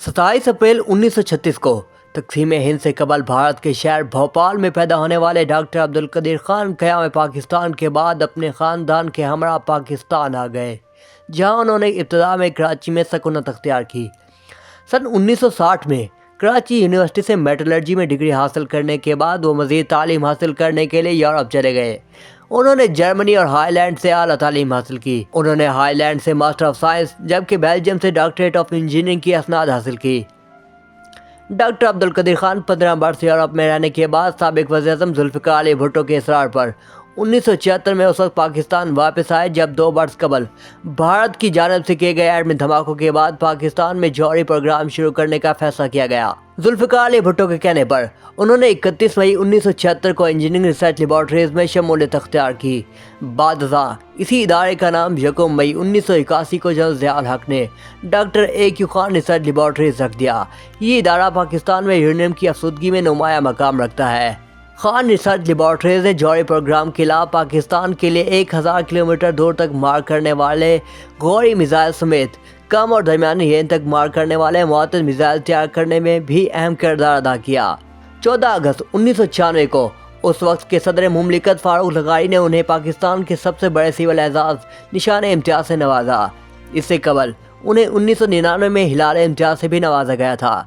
27 अप्रैल 1936 को तक़सीम हिंद से कबल भारत के शहर भोपाल में पैदा होने वाले डॉक्टर अब्दुल कदीर खान क़याम पाकिस्तान के बाद अपने ख़ानदान के हमरा पाकिस्तान आ गए, जहां उन्होंने इब्तदा में कराची में सकूनत अख्तियार की। सन 1960 में कराची यूनिवर्सिटी से मेटलर्जी में डिग्री हासिल करने के बाद वो मज़ीद तालीम हासिल करने के लिए यूरोप चले गए। उन्होंने जर्मनी और हाईलैंड से आला तालीम हासिल की। उन्होंने हाईलैंड से मास्टर ऑफ साइंस जबकि बेल्जियम से डॉक्टरेट ऑफ इंजीनियरिंग की असनाद हासिल की। डॉक्टर अब्दुल कदीर खान 15 वर्ष यूरोप में रहने के बाद साबिक वज़ीर-ए-आज़म ज़ुल्फ़िकार अली भुट्टो के इसरार पर 1976 में उस वक्त पाकिस्तान वापस आए, जब 2 वर्ष कबल भारत की जानिब से किए गए एटमी धमाकों के बाद पाकिस्तान में जौहरी प्रोग्राम शुरू करने का फैसला किया गया। ज़ुल्फ़िकार अली भुट्टो के कहने पर उन्होंने 31 मई 1976 को इंजीनियरिंग रिसर्च लेबॉर्ट्रीज़ में शमूलियत अख्तियार की। बाद इसी इदारे का नाम 1 मई 1981 को जनरल ज़िया-उल हक ने doctor A.Q. Khan research laboratories रख दिया। ये इदारा पाकिस्तान में यूरेनियम की अफसुदगी में नुमाया मकाम रखता है। खान रिसर्च लेबॉर्ट्रीज़ ने जौहरी प्रोग्राम के अलावा पाकिस्तान के लिए 1000 किलोमीटर दूर तक मार करने वाले गौरी मिसाइल समेत कम और दरमियानी रेंज तक मार करने वाले मुअत्तद मिसाइल तैयार करने में भी अहम किरदार अदा किया। 14 अगस्त 1996 को उस वक्त के सदर मुमलिकत फारूक लगारी ने उन्हें पाकिस्तान के सबसे बड़े सिविल एजाज़ निशान इम्तियाज़ से नवाजा। इससे कबल उन्हें 1999 में हिलाल इम्तियाज़ से भी नवाजा गया था।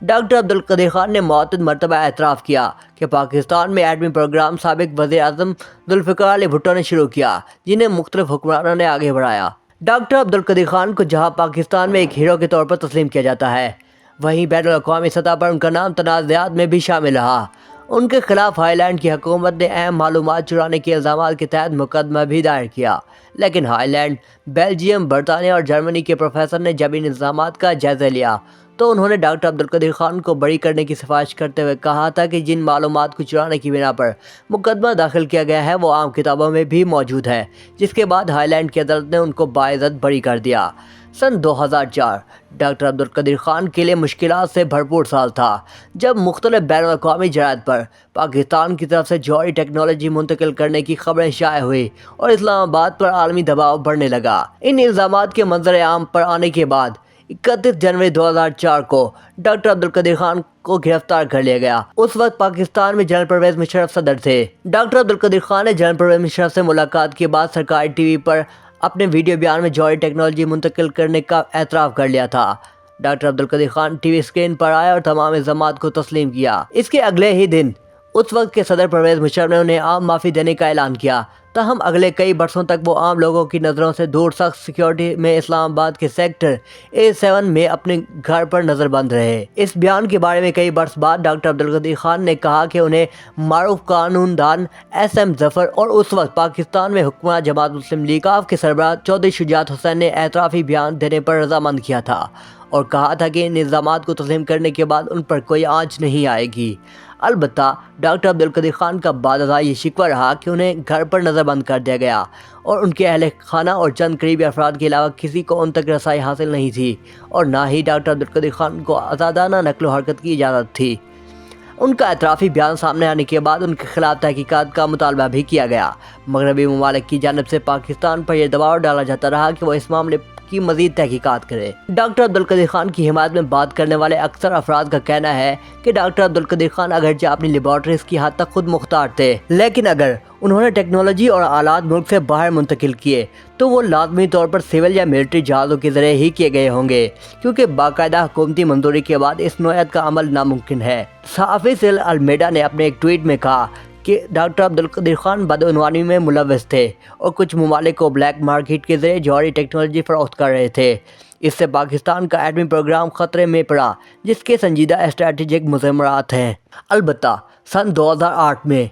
डॉक्टर अब्दुल कदीर खान ने मुअत्तद मरतबा एतराफ़ किया कि पाकिस्तान में एटमी प्रोग्राम साबिक वज़ीर-ए-आज़म ज़ुल्फ़िकार अली भुट्टो ने शुरू किया, जिन्हें मुख्तलिफ हुक्मरानों ने आगे बढ़ाया। डॉक्टर अब्दुल कदीर खान को जहां पाकिस्तान में एक हीरो के तौर पर तस्लीम किया जाता है, वहीं बैनुल-अक़वामी सतह पर उनका नाम तनाज़ात में भी शामिल रहा। उनके खिलाफ हाईलैंड की हुकूमत ने अहम मालूमात चुराने के इल्ज़ामात के तहत मुकदमा भी दायर किया, लेकिन हाईलैंड, बेल्जियम, बरतानिया और जर्मनी के प्रोफेसर ने जब इन इल्ज़ामात का जायज़ा लिया तो उन्होंने डॉक्टर अब्दुल कदीर खान को बरी करने की सिफारिश करते हुए कहा था कि जिन मालूमात को चुराने की बिना पर मुकदमा दाखिल किया गया है वो आम किताबों में भी मौजूद है, जिसके बाद हाईलैंड की अदालत ने उनको बाइज़्ज़त बरी कर दिया। सन 2004 डॉक्टर अब्दुल कदीर खान के लिए मुश्किलात से भरपूर साल था, जब मुख्तलिफ बैनुल-अक़वामी जरायद पर पाकिस्तान की तरफ से जौहरी टेक्नोलॉजी मुंतकिल करने की खबरें शाया हुई और इस्लामाबाद पर आलमी दबाव बढ़ने लगा। इन इल्ज़ामात के मंजर आम पर आने के बाद 31 जनवरी 2004 को डॉक्टर अब्दुल कदीर खान को गिरफ्तार कर लिया गया। उस वक्त पाकिस्तान में जनरल परवेज़ मुशर्रफ सदर थे। डॉक्टर अब्दुल कदीर खान ने जनरल परवेज़ मुशर्रफ से मुलाकात के बाद सरकारी टीवी पर अपने वीडियो बयान में जौहरी टेक्नोलॉजी मुंतकिल करने का एतराफ़ कर लिया था। Doctor Abdul Qadeer Khan TV screen पर आए और तमाम इल्ज़ामात को तस्लीम किया। इसके अगले ही दिन उस वक्त के सदर परवेज़ मुशर्रफ ने उन्हें आम माफ़ी देने का ऐलान किया। तहम अगले कई बरसों तक वो आम लोगों की नज़रों से दूर सख्त सिक्योरिटी में इस्लामाबाद के सेक्टर A7 में अपने घर पर नज़रबंद रहे। इस बयान के बारे में कई बरस बाद डॉक्टर अब्दुल कदीर खान ने कहा कि उन्हें मारूफ कानूनदान SM ज़फ़र और उस वक्त पाकिस्तान में हुक्मरान जमात मुस्लिम लीग के सरबराह चौधरी शुजात हुसैन ने एतराफ़ी बयान देने पर रज़ामंद किया था और कहा था कि इन इल्ज़ामात को तस्लीम करने के बाद उन पर कोई आँच नहीं आएगी। अलबत्ता डॉक्टर अब्दुल कदीर खान का बाद ये शिकवा रहा कि उन्हें घर पर नज़रबंद कर दिया गया और उनके अहले खाना और चंद करीबी अफराद के अलावा किसी को उन तक रसाई हासिल नहीं थी और ना ही डॉक्टर अब्दुल कदीर खान को आज़ादाना नक़्ल व हरकत की इजाज़त थी। उनका एतराफ़ी बयान सामने आने के बाद उनके खिलाफ तहकीकात का मुतालबा भी किया गया। मगरबी ममालिक की जानिब से पाकिस्तान पर यह दबाव डाला जाता रहा कि वो इस मामले की मज़ीद तहकीकात करे। डॉक्टर अब्दुल कदीर खान की हिमायत में बात करने वाले अक्सर अफराद का कहना है कि डॉक्टर अब्दुल कदीर खान अगरचे अपनी लेबॉर्ट्रीज़ की हद तक खुद मुख्तार थे, लेकिन अगर उन्होंने टेक्नोलॉजी और आलात मुल्क से बाहर मुंतकिल किए तो वो लाजमी तौर पर सिविल या मिलिट्री जहाज़ों के ज़रिए ही किए गए होंगे, क्योंकि बाकायदा हुकूमती मंजूरी के बाद इस नौयत का अमल नामुमकिन है। सहाफ़ी सिल अल्मेडा ने अपने एक ट्वीट में कहा कि डॉक्टर अब्दुल कदीर खान बदउनवानी में मुलव्वस थे और कुछ ममालिक को ब्लैक मार्केट के ज़रिए जौहरी टेक्नोलॉजी फ़रोख्त कर रहे थे। इससे पाकिस्तान का एटमी प्रोग्राम ख़तरे में पड़ा, जिसके संजीदा स्ट्रेटेजिक मुज़म्मरात हैं। अलबत्ता सन 2008 में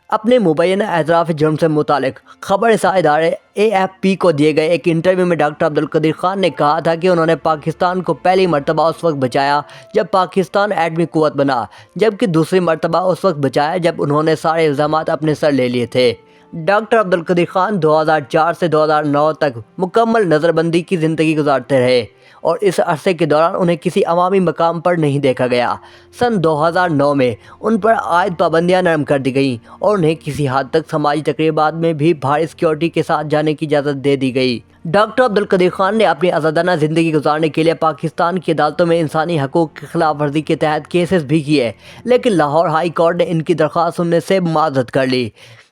अपने मुबैना एतराफ़ जुर्म से मुतालिक खबर रसां इदारे AFP को दिए गए एक इंटरव्यू में डॉक्टर अब्दुल कदीर खान ने कहा था कि उन्होंने पाकिस्तान को पहली मरतबा उस वक्त बचाया जब पाकिस्तान एटमी कुव्वत बना, जबकि दूसरी मरतबा उस वक्त बचाया जब उन्होंने सारे इल्ज़ामात अपने सर ले लिए थे। ڈاکٹر عبدالقدیر خان 2004 سے 2009 تک مکمل نظر بندی کی زندگی گزارتے رہے اور اس عرصے کے دوران انہیں کسی عوامی مقام پر نہیں دیکھا گیا۔ سن 2009 میں ان پر عائد پابندیاں نرم کر دی گئیں اور انہیں کسی حد تک سماجی تقریبات میں بھی بھاری سیکیورٹی کے ساتھ جانے کی اجازت دے دی گئی۔ ڈاکٹر عبدالقدیر خان نے اپنی آزادانہ زندگی گزارنے کے لیے پاکستان کی عدالتوں میں انسانی حقوق کی خلاف ورزی کے تحت کیسز بھی کیے، لیکن لاہور ہائی کورٹ نے ان کی درخواست سننے سے معذرت کر لی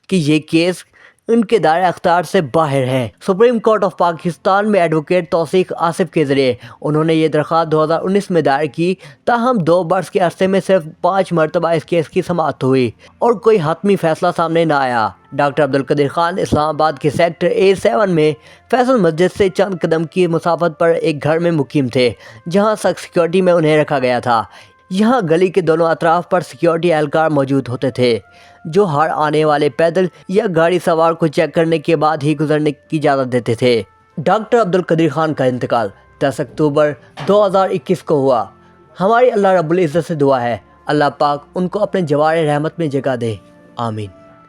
کہ یہ کیس ان کے دائرہ اختیار سے باہر ہے۔ سپریم کورٹ آف پاکستان میں ایڈوکیٹ توثیق آصف کے ذریعے انہوں نے یہ درخواست 2019 میں دائر کی، تاہم 2 برس کے عرصے میں صرف 5 مرتبہ اس کیس کی سماعت ہوئی اور کوئی حتمی فیصلہ سامنے نہ آیا۔ ڈاکٹر عبدالقدیر خان اسلام آباد کے سیکٹر A7 میں فیصل مسجد سے چند قدم کی مسافت پر ایک گھر میں مقیم تھے، جہاں سخت سیکیورٹی میں انہیں رکھا گیا تھا۔ یہاں گلی کے دونوں اطراف پر سیکیورٹی اہلکار موجود ہوتے تھے، جو ہر آنے والے پیدل یا گاڑی سوار کو چیک کرنے کے بعد ہی گزرنے کی اجازت دیتے تھے۔ ڈاکٹر عبدالقدیر خان کا انتقال 10 اکتوبر 2021 کو ہوا۔ ہماری اللہ رب العزت سے دعا ہے اللہ پاک ان کو اپنے جوار رحمت میں جگہ دے، آمین۔